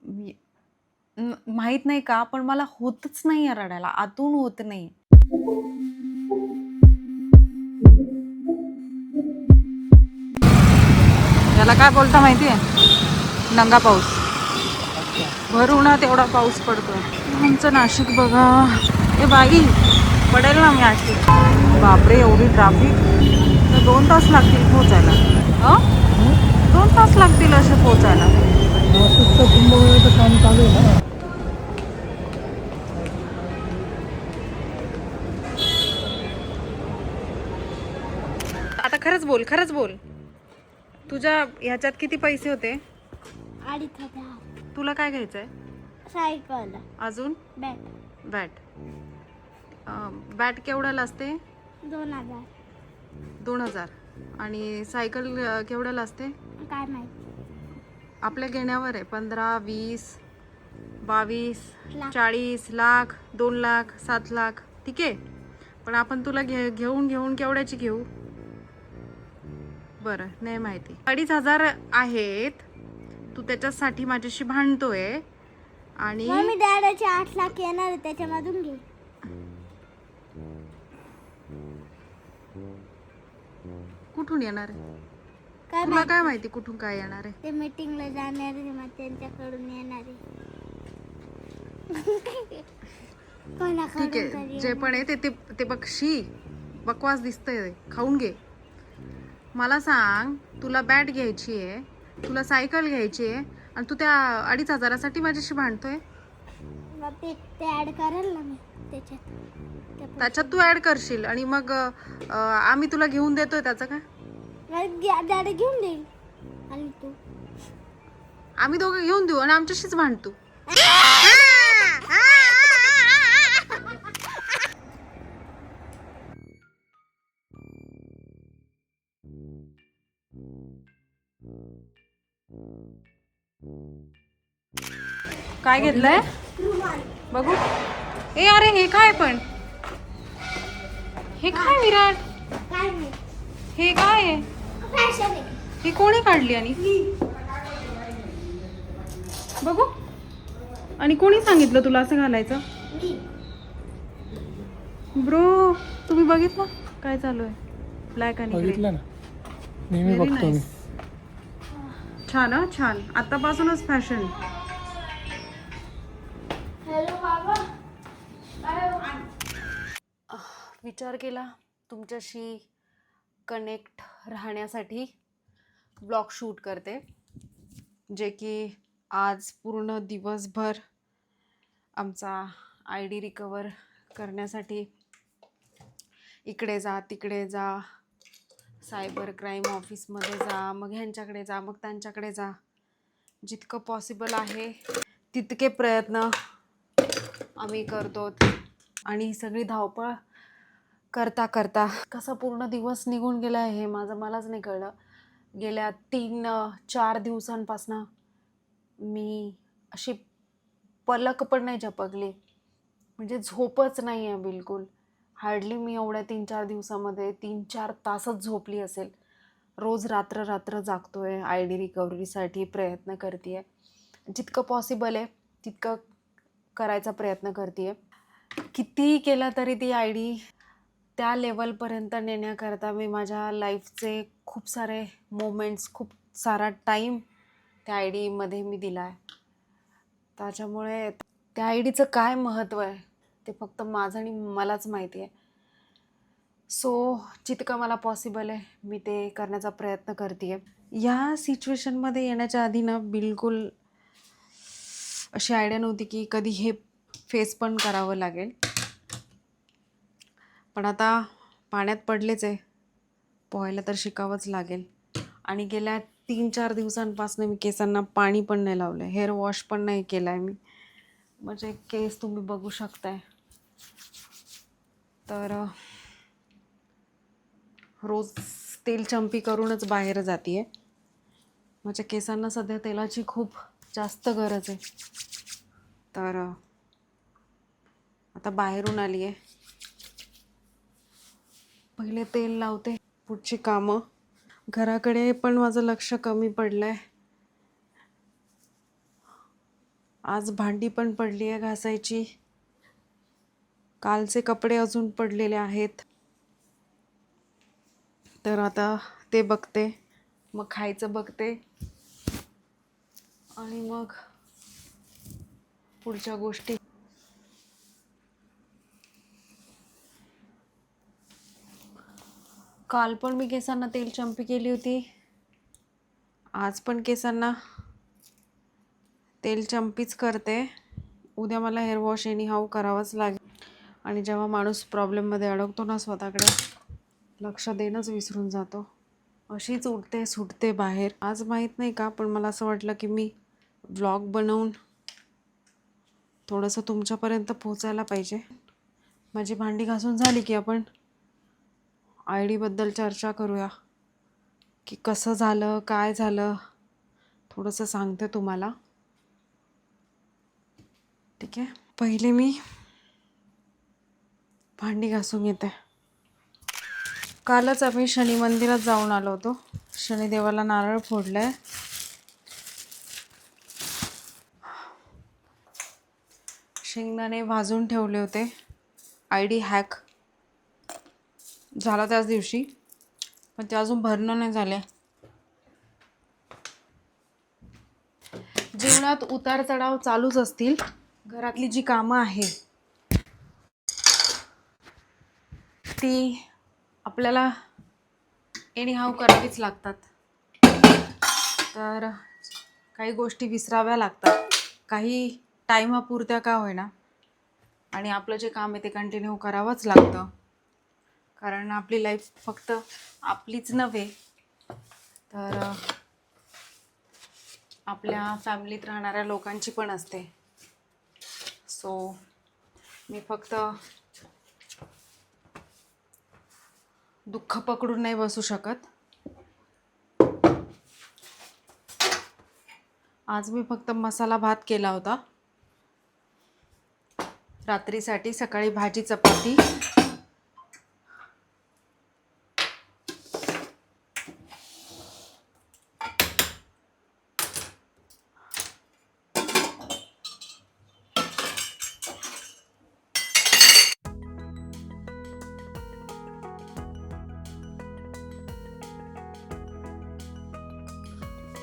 मी माहित नाही का, पण मला होतच नाहीये रडायला. आतून होत नाही. याला काय बोलता माहितीये? नंगा पाऊस. भर उन्हात एवढा पाऊस पडतोय. आमचं नाशिक बघा. ए बाई, पडेल ना मी अशी. बापरे, एवढी ट्रॅफिक. 2 तास लागतील पोहोचायला. हं? 2 तास लागतील असे पोहोचायला. नाशिकचं कुंभमेळ्याचं काम चालू आहे ना. आता खरंच बोल. तुझ्या ह्याच्यात किती पैसे होते? 2,500. तुला काय घ्यायचंय? सायकल. अजून? बॅट. बॅट. बॅट केवढ्याला असते? 2,000. 2,000. आणि सायकल केवढ्याला असते? काय माहिती. आपल्या घेण्यावर आहे. 15, 20, 22, लाख. 40, लाख, 2 लाख, 7 लाख. ठीक आहे, पण आपण तुला घेऊन केवढ्याची घेऊ? बरं, नाही माहिती. 2,500 आहेत. तू त्याच्यासाठी माझ्याशी भांडतोय आणि मम्मी डॅडाचे 8 लाख येणार आहे, त्याच्यामधून घे. कुठून येणार आहे? काय तुला माहिती. काय माहिती कुठून काय येणार आहे? ते मीटिंगला जाणार आहे, मग त्यांच्याकडून येणार आहे. ठीक कोणाकडून आहे, तरी जे पण आहे ते बक्षी बकवास दिसतंय. खाऊन घे. मला सांग, तुला बॅट घ्यायची आहे, तुला सायकल घ्यायची आहे, आणि तू त्या 2,500साठी माझ्याशी भांडतोय. मग ते ऍड करेल ना मी त्याच्यात. त्याच्यात तू ऍड करशील आणि मग आम्ही तुला घेऊन देतोय त्याचं काय? डॅडी घेऊन देईल आणि तू. आम्ही दोघं घेऊन देऊ आणि आमच्याशीच भांडतो. काय घेतलंय बघू? ए अरे, हे काय पण? हे काय विराट? काय नाही. हे काय आहे? फॅशन आहे. ही कोणी काढली? आणि बघू, आणि कोणी सांगितलं तुला असं घालायचं? ब्रो, तुम्ही बघितलं काय चालू आहे? ब्लॅक आणि ग्रे. बघितलं ना, नेहमी Very बघतो मी. nice. छान हं, छान. आतापासूनच फॅशन. हॅलो बाबा. विचार केला तुमच्याशी कनेक्ट राहण्यासाठी ब्लॉग शूट करते, जे की आज पूर्ण दिवसभर आमचा ID रिकवर करण्यासाठी इकडे जा तिकडे जा, सायबर क्राईम ऑफिसमध्ये जा, मग ह्यांच्याकडे जा, मग त्यांच्याकडे जा, जितकं पॉसिबल आहे तितके प्रयत्न आम्ही करतो. आणि ही सगळी धावपळ करता करता कसा पूर्ण दिवस निघून गेला आहे हे मलाच नाही कळलं. गेल्या 3-4 दिवसांपासून मी अशी पलक पण नाही झपकली, म्हणजे झोपच नाही आहे बिलकुल. हार्डली मी एवढ्या 3-4 दिवसामध्ये 3-4 तासच झोपली असेल. रोज रात्र जागतोय, ID रिकव्हरीसाठी प्रयत्न करते आहे. जितकं पॉसिबल आहे तितकं करायचा प्रयत्न करते आहे. कितीही केलं तरी ती ID त्या लेवलपर्यंत नेण्याकरता मी माझ्या लाईफचे खूप सारे मोमेंट्स, खूप सारा टाईम त्या IDमध्ये मी दिला आहे. त्याच्यामुळे त्या IDचं काय महत्त्व आहे ते फक्त माझं आणि मलाच माहिती आहे. सो जितकं मला पॉसिबल आहे मी ते करण्याचा प्रयत्न करते आहे. या सिच्युएशनमध्ये येण्याच्या आधी ना बिलकुल अशी आयडिया नव्हती की कधी हे फेस पण करावं लागेल. पण आता पाण्यात पडलेच आहे, पोहायला तर शिकावंच लागेल. आणि गेल्या 3-4 दिवसांपासून मी केसांना पाणी पण नाही लावलं आहे, हेअर वॉश पण नाही केला आहे मी. म्हणजे केस तुम्ही बघू शकताय. तर रोज तेल चंपी करूनच बाहेर जाते आहे. माझ्या केसांना सध्या तेलाची खूप जास्त गरज आहे. तर आता बाहेरून आली आहे, पहिले तेल लावते, पुढची कामं. घराकडे पण माझं लक्ष कमी पडलं आहे. आज भांडी पण पडली आहे घासायची. कालचे कपडे अजून पडलेले आहेत. तर आता ते बघते, मग खायचं बघते आणि मग पुढच्या गोष्टी. काल पण मी केसांना तेल चंपी केली होती. आज पण केसांना तेल चंपीच करते. उद्या मला हेअर वॉश एनी हाऊ करावंच लागेल. आणि जेव्हा माणूस प्रॉब्लेममध्ये अडकतो ना, स्वतःकडे लक्ष देणंच विसरून जातो. अशीच उठते सुटते बाहेर. आज माहीत नाही का, पण मला असं वाटलं की मी व्लॉग बनवून थोडंसं तुमच्यापर्यंत पोचायला पाहिजे. माझी भांडी घासून झाली की आपण आय डीबद्दल चर्चा करूया, की कसं झालं, काय झालं, थोडंसं सांगते तुम्हाला. ठीक आहे, पहिले मी भांडी घासून येते. कालच आम्ही शनी मंदिरात जाऊन आलो होतो. शनिदेवाला नारळ फोडलाय. शेंगदाणे भाजून ठेवले होते. आय डी हॅक झाला त्याच दिवशी, पण ते अजून भरणं नाही झाले. जीवनात उतार चढाव चालूच असतील. घरातली जी कामं आहे ती आपल्याला एनी हाऊ करावीच लागतात. तर काही गोष्टी विसराव्या लागतात, काही टाईमापुरत्या का होईना. आणि आपलं जे काम आहे ते कंटिन्यू करावंच लागतं, कारण आपली लाईफ फक्त आपलीच नव्हे तर आपल्या फॅमिलीत राहणाऱ्या लोकांची पण असते. सो मी फक्त दुःख पकडून नाही बसू शकत. आज मी फक्त मसाला भात केला होता रात्रीसाठी. सकाळी भाजी चपाती.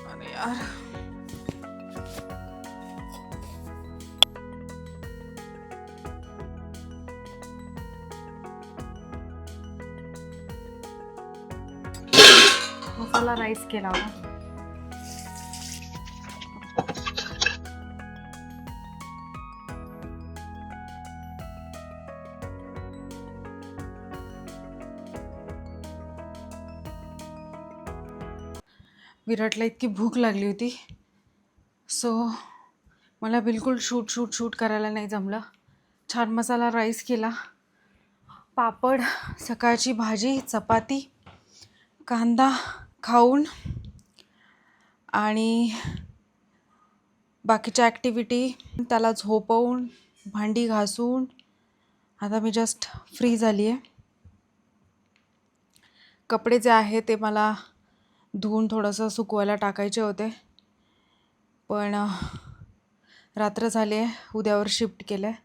अरे यार, मसाला राईस केला होता. विराटला इतकी भूक लागली होती, सो मला बिलकुल शूट करायला नाही जमलं. छान मसाला राईस केला, पापड, सकाळची भाजी, चपाती, कांदा खाऊन आणि बाकीच्या ॲक्टिव्हिटी, त्याला झोपवून, भांडी घासून आता मी जस्ट फ्री झाली आहे. कपडे जे आहे ते मला धुवून थोडंसं सुकवायला टाकायचे होते, पण रात्र झाली आहे. उद्यावर शिफ्ट केलं आहे,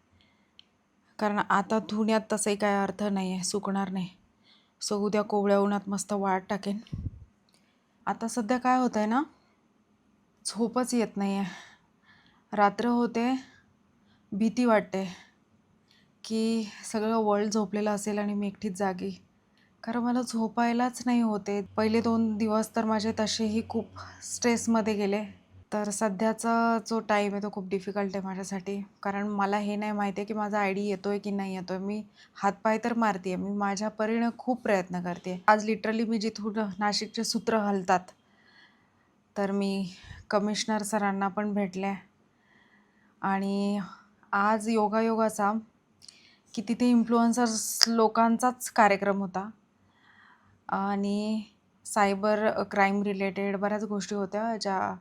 कारण आता धुण्यात तसंही काय अर्थ नाही आहे, सुकणार नाही. सो उद्या कोवळ्या उन्हात मस्त वाळत टाकेन. आता सध्या काय होतं आहे ना, झोपच येत नाही आहे. रात्र होते, भीती वाटते की सगळं वर्ल्ड झोपलेलं असेल आणि मी एकटीच जागी, कारण मला झोपायलाच नाही होते. पहिले 2 दिवस तर माझे तसेही खूप स्ट्रेसमध्ये गेले. तर सध्याचा जो टाईम आहे तो खूप डिफिकल्ट आहे माझ्यासाठी, कारण मला हे नाही माहिती आहे की माझा आय डी येतो आहे की नाही येतो आहे. मी हातपाय तर मारते आहे, मी माझ्या परीनं खूप प्रयत्न करते. आज लिटरली मी जिथून नाशिकचे सूत्र हलतात, तर मी कमिशनर सरांना पण भेटले. आणि आज योगायोगाचा की तिथे इन्फ्लुएन्सर्स लोकांचाच कार्यक्रम होता आणि सायबर क्राईम रिलेटेड बऱ्याच गोष्टी होत्या, ज्या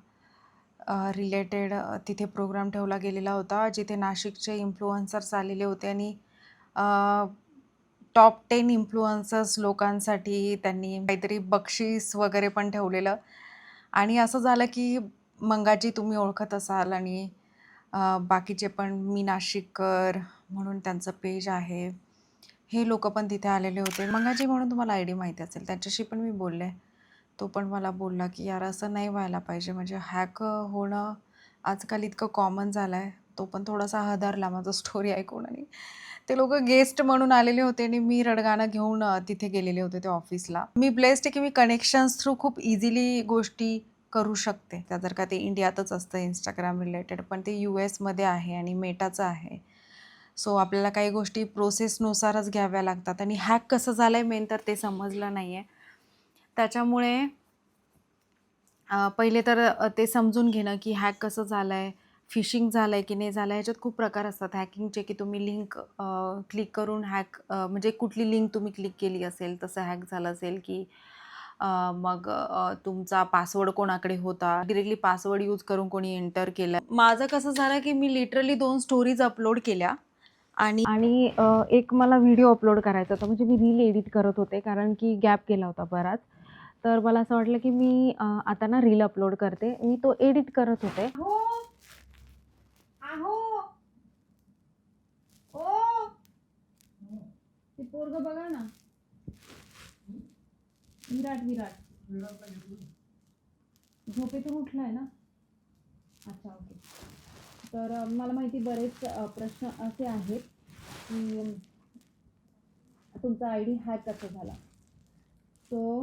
रिलेटेड तिथे प्रोग्राम ठेवला गेलेला होता, जिथे नाशिकचे इन्फ्लुएन्सर्स आलेले होते. आणि टॉप 10 इन्फ्लुएन्सर्स लोकांसाठी त्यांनी काहीतरी बक्षीस वगैरे पण ठेवलेलं. आणि असं झालं की मंगाजी तुम्ही ओळखत असाल, आणि बाकीचे पण मी नाशिककर म्हणून त्यांचं पेज आहे. हे लोकं पण तिथे आलेले होते. मंगाजी म्हणून तुम्हाला आयडी माहिती असेल, त्याच्याशी पण मी बोलले. तो पण मला बोलला, की "यार असं नाही व्हायला पाहिजे." म्हणजे हॅक होणं आजकाल इतकं कॉमन झालं आहे. तो पण थोडासा हादरला माझं स्टोरी ऐकून आणि ते लोकं गेस्ट म्हणून आलेले होते आणि मी रडगाणं घेऊन तिथे गेलेले होते त्या ऑफिसला. मी ब्लेस्ड आहे, की मी कनेक्शन्स थ्रू खूप इझिली गोष्टी करू शकते. त्या जर का ते इंडियातच असतं Instagram रिलेटेड, पण ते US आहे आणि मेटाचं आहे. सो आपल्याला काही गोष्टी प्रोसेसनुसारच घ्याव्या लागतात आणि हॅक कसं झालंय मेन तर ते समजलं नाहीये. त्याच्यामुळे पहिले तर ते समजून घेणं, की हॅक कसं झालंय, फिशिंग झालंय की नाही झालंय, ह्याच्यात खूप प्रकार असतात हॅकिंगचे, की तुम्ही लिंक क्लिक करून हॅक म्हणजे कुठली लिंक तुम्ही क्लिक केली असेल तसं हॅक झालं असेल, की मग तुमचा पासवर्ड कोणाकडे होता, डिरेक्टली पासवर्ड यूज करून कोणी एंटर केलं. माझं कसं झालं, की मी लिटरली 2 स्टोरीज अपलोड केल्या आणि आणि एक मला व्हिडिओ अपलोड करायचा होता. म्हणजे मी रील एडिट करत होते कारण की गॅप गेला होता बराच. तर मला असं वाटलं, की मी आता ना रील अपलोड करते. मी तो एडिट करत होते. अहो! अहो! ओ! ते पोरगं बघा ना. विराट. झोपेतून उठलाय ना? अच्छा, ओके. तर मला माहिती बरेच प्रश्न असे आहेत, की तुमचा आयडी हॅक कसा झाला? सो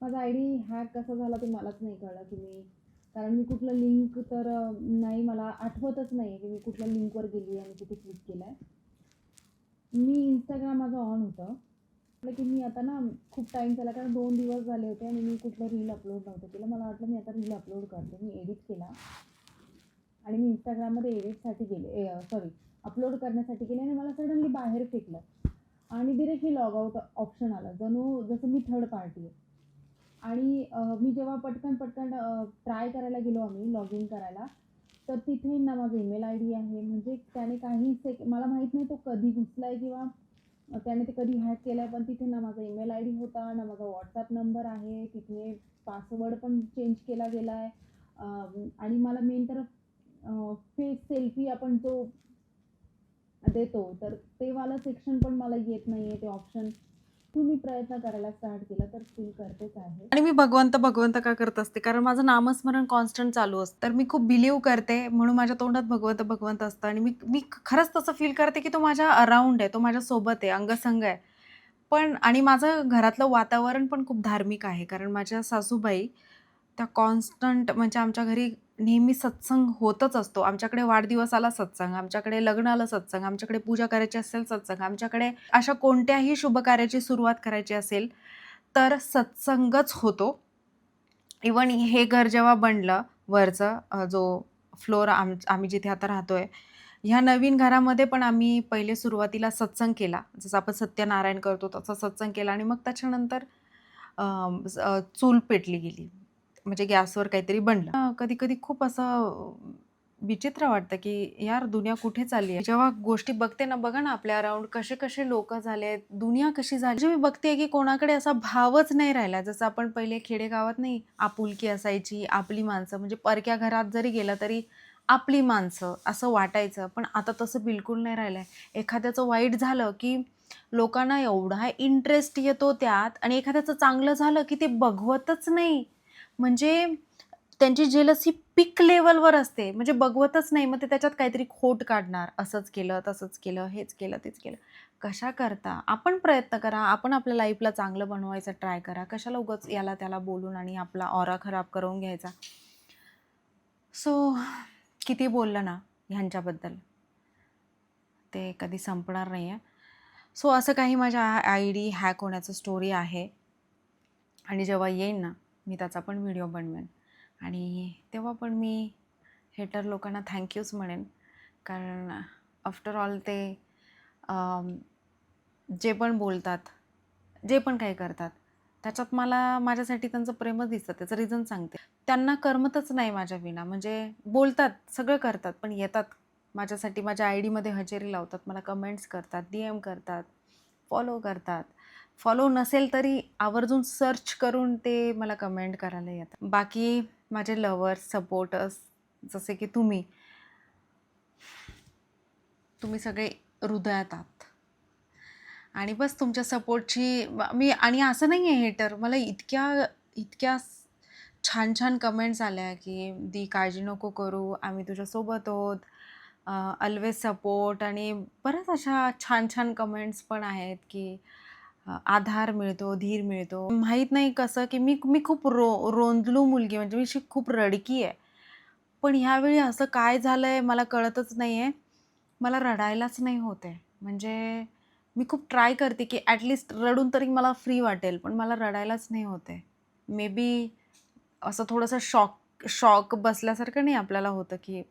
माझा आयडी हॅक कसा झाला ते मलाच नाही कळलं, की कारण मी कुठलं लिंक तर नाही मला आठवतच नाही की मी कुठल्या लिंकवर गेली आणि तिथे क्लिक केलंय. मी इंस्टाग्राम माझं ऑन होतं. म्हटलं की मी आता ना खूप टाईम झाला कारण 2 दिवस झाले होते आणि मी कुठलं रील अपलोड नव्हतं केलं. मला वाटलं मी आता रील अपलोड करते. मी एडिट केला आणि मी इंस्टाग्राममध्ये एडिटसाठी गेले अपलोड करण्यासाठी गेले आणि मला सडनली बाहेर फेकलं आणि डिरेक्टली लॉग आउट ऑप्शन आला. जसं मी थर्ड पार्टी आहे. आणि मी जेव्हा पटकन ट्राय करायला गेलो आम्ही लॉग इन करायला, तर तिथे ना माझा ईमेल आयडी आहे. म्हणजे त्याने काही मला माहीत नाही तो कधी घुसलाय किंवा त्याने ते कधी हॅक केलाय, पण तिथे ना माझा ईमेल आयडी होता, ना माझा WhatsApp नंबर आहे. तिथे पासवर्ड पण चेंज केला गेलाय. आणि मला मेन तर फेस सेल्फी आपण जो देतो, तर ते वाला सेक्शन पण मला येत नाहीये ते ऑप्शन. तुम्ही प्रयत्न करायला स्टार्ट केला तर स्टिल करतेच आहे. आणि मी भगवंत का करत असते कारण माझं नामस्मरण कॉन्स्टंट चालू असतं. तर मी खूप बिलीव्ह करते म्हणून माझ्या तोंडात भगवंत असतं आणि मी मी खरंच तसं फील करते, की तो माझ्या अराउंड आहे, तो माझ्या सोबत आहे, अंगसंग आहे. पण आणि माझं घरातलं वातावरण पण खूप धार्मिक आहे कारण माझ्या सासूबाई त्या कॉन्स्टंट म्हणजे आमच्या घरी नेहमी सत्संग होतच असतो. आमच्याकडे वाढदिवसाला सत्संग, आमच्याकडे लग्नाला सत्संग, आमच्याकडे पूजा करायची असेल सत्संग, आमच्याकडे अशा कोणत्याही शुभ कार्याची सुरुवात करायची असेल, तर सत्संगच होतो. इव्हन हे घर जेव्हा बनलं वरचं जो फ्लोअर आम्ही जिथे आता राहतोय, ह्या नवीन घरामध्ये पण आम्ही पहिले सुरुवातीला सत्संग केला. जसं आपण सत्यनारायण करतो तसा सत्संग केला आणि मग त्याच्यानंतर चूल पेटली गेली. म्हणजे गॅसवर काहीतरी बनलं. कधी-कधी खूप असं विचित्र वाटतं, की यार दुनिया कुठे चालली आहे? जेव्हा गोष्टी बघते ना, बघा ना आपल्या अराउंड कसे-कसे लोकं झालेत, दुनिया कशी झाली. म्हणजे मी बघते, की कोणाकडे असा भावच नाही राहिला. जसं आपण पहिले खेडेगावात नाही आपुलकी असायची, आपली माणसं म्हणजे परक्या घरात जरी गेलं तरी आपली माणसं असं वाटायचं. पण आता तसं बिलकुल नाही राहिलंय. एखाद्याचं वाईट झालं, की लोकांना एवढा इंटरेस्ट येतो त्यात आणि एखाद्याचं चांगलं झालं, की ते बघवतच नाही. म्हणजे त्यांची जेलसी पीक लेव्हलवर असते. म्हणजे बघवतच नाही. मग ते त्याच्यात काहीतरी खोट काढणार. असंच केलं, तसंच केलं, हेच केलं, तेच केलं. कशा करता? आपण प्रयत्न करा. आपण आपल्या लाईफला चांगलं बनवायचा ट्राय करा. कशाला उगाच याला त्याला बोलून आणि आपला ऑरा खराब करून घ्यायचा. सो किती बोललं ना ह्यांच्याबद्दल, ते कधी संपणार नाही आहे. सो असं काही माझ्या आयडी हॅक होण्याचं स्टोरी आहे आणि जेव्हा येईन ना, मी त्याचा पण व्हिडिओ बनवेन आणि तेव्हा पण मी हेटर लोकांना थँक्यूच म्हणेन. कारण आफ्टर ऑल ते जे पण बोलतात, जे पण काही करतात, त्याच्यात मला माझ्यासाठी त्यांचं प्रेमच दिसतं. त्याचं रिझन सांगते. त्यांना करमतच नाही माझ्या विना. म्हणजे बोलतात, सगळं करतात, पण येतात माझ्यासाठी माझ्या आयडीमध्ये हजेरी लावतात. मला कमेंट्स करतात, DM करतात, फॉलो करतात. फॉलो नसेल तरी आवर्जून सर्च करून ते मला कमेंट करायला येतात. बाकी माझे लव्हर्स, सपोर्टर्स जसे की तुम्ही, तुम्ही सगळे हृदयात आहात आणि बस तुमच्या सपोर्टची मी आणि असं नाही आहे हेटर मला इतक्या इतक्या छान छान कमेंट्स आल्या की दी काळजी नको करू आम्ही तुझ्यासोबत आहोत ऑलवेज सपोर्ट आणि बऱ्याच अशा छान छान कमेंट्स पण आहेत की आधार मिळतो धीर मिळतो माहीत नाही कसं की मी मी खूप रोंदलू मुलगी म्हणजे मी खूप रडकी आहे पण ह्यावेळी असं काय झालं आहे मला कळतच नाही आहे मला रडायलाच नाही होत आहे म्हणजे मी खूप ट्राय करते की ॲटलिस्ट रडून तरी मला फ्री वाटेल पण मला रडायलाच नाही होत आहे मे बी असं थोडंसं शॉक बसल्यासारखं नाही आपल्याला होतं की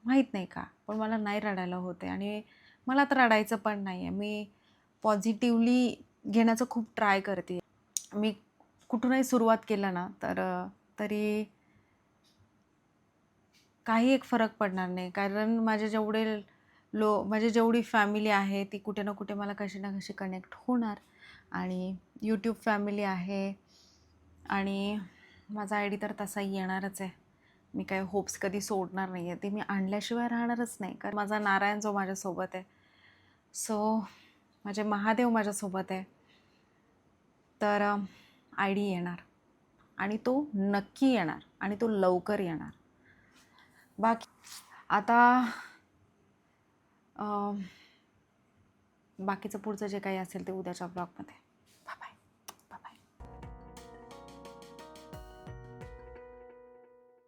माहीत नाही का पण मला नाही रडायला होते आणि मला आता रडायचं पण नाही आहे मी पॉझिटिव्हली घेण्याचं खूप ट्राय करते मी कुठूनही सुरुवात केलं ना तर तरी काही एक फरक पडणार नाही कारण माझे जेवढे माझी जेवढी फॅमिली आहे ती कुठे ना कुठे मला कशी ना कशी कनेक्ट होणार आणि यूट्यूब फॅमिली आहे आणि माझा आय डी तर तसाही येणारच आहे मी काय होप्स कधी सोडणार नाही आहे ते मी आणल्याशिवाय राहणारच नाही कारण माझा नारायण जो माझ्यासोबत आहे सो माझे महादेव माझ्यासोबत आहे तर आय डी येणार आणि तो नक्की येणार आणि तो लवकर येणार बाकी आता बाकीचं पुढचं जे काही असेल ते उद्याच्या ब्लॉगमध्ये